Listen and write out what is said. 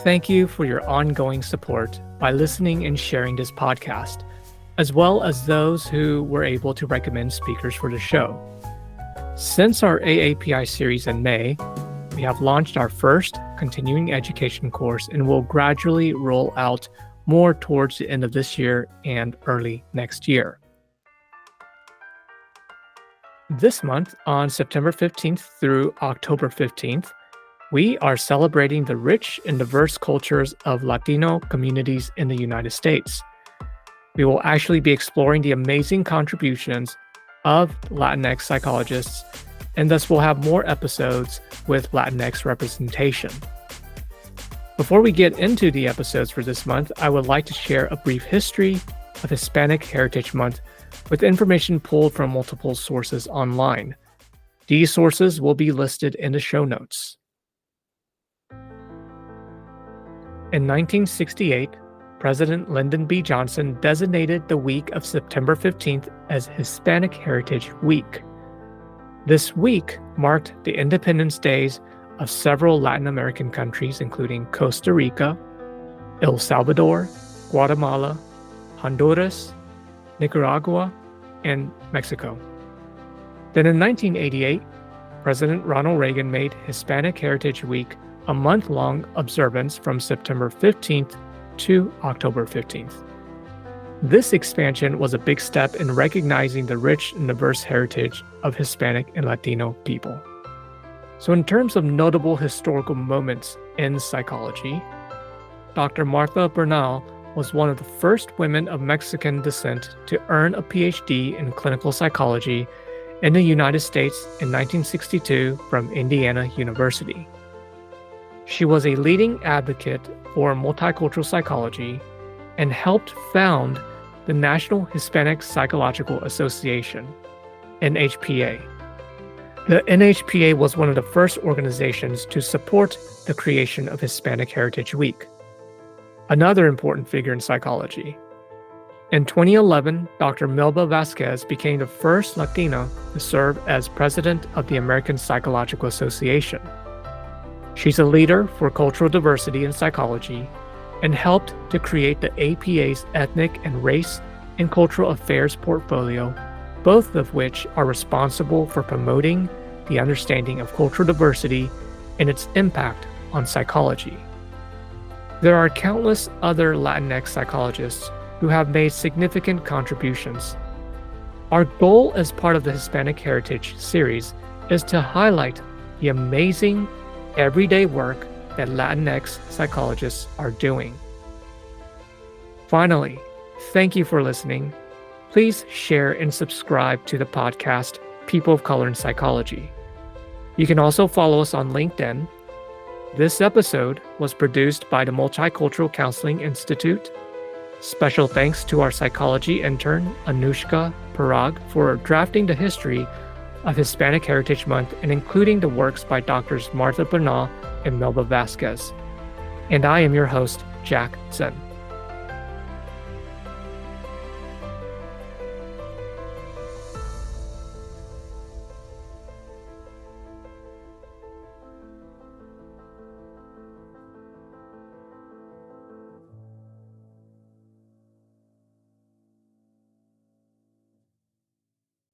Thank you for your ongoing support by listening and sharing this podcast, as well as those who were able to recommend speakers for the show. Since our AAPI series in May, we have launched our first continuing education course and will gradually roll out more towards the end of this year and early next year. This month, on September 15th through October 15th, we are celebrating the rich and diverse cultures of Latino communities in the United States. We will actually be exploring the amazing contributions of Latinx psychologists, and thus we'll have more episodes with Latinx representation. Before we get into the episodes for this month, I would like to share a brief history of Hispanic Heritage Month with information pulled from multiple sources online. These sources will be listed in the show notes. In 1968, President Lyndon B. Johnson designated the week of September 15th as Hispanic Heritage Week. This week marked the independence days of several Latin American countries, including Costa Rica, El Salvador, Guatemala, Honduras, Nicaragua, and Mexico. Then in 1988, President Ronald Reagan made Hispanic Heritage Week a month-long observance from September 15th to October 15th. This expansion was a big step in recognizing the rich and diverse heritage of Hispanic and Latino people. So in terms of notable historical moments in psychology, Dr. Martha Bernal was one of the first women of Mexican descent to earn a PhD in clinical psychology in the United States in 1962 from Indiana University. She was a leading advocate for multicultural psychology and helped found the National Hispanic Psychological Association, NHPA. The NHPA was one of the first organizations to support the creation of Hispanic Heritage Week. Another important figure in psychology. In 2011, Dr. Melba Vasquez became the first Latina to serve as president of the American Psychological Association. She's a leader for cultural diversity in psychology and helped to create the APA's Ethnic and Race and Cultural Affairs portfolio, both of which are responsible for promoting the understanding of cultural diversity and its impact on psychology. There are countless other Latinx psychologists who have made significant contributions. Our goal as part of the Hispanic Heritage series is to highlight the amazing everyday work that Latinx psychologists are doing. Finally, thank you for listening. Please share and subscribe to the podcast, People of Color in Psychology. You can also follow us on LinkedIn. This episode was produced by the Multicultural Counseling Institute. Special thanks to our psychology intern, Anushka Parag, for drafting the history of Hispanic Heritage Month and including the works by Drs. Martha Bernal and Melba Vasquez. And I am your host, Jack Zen.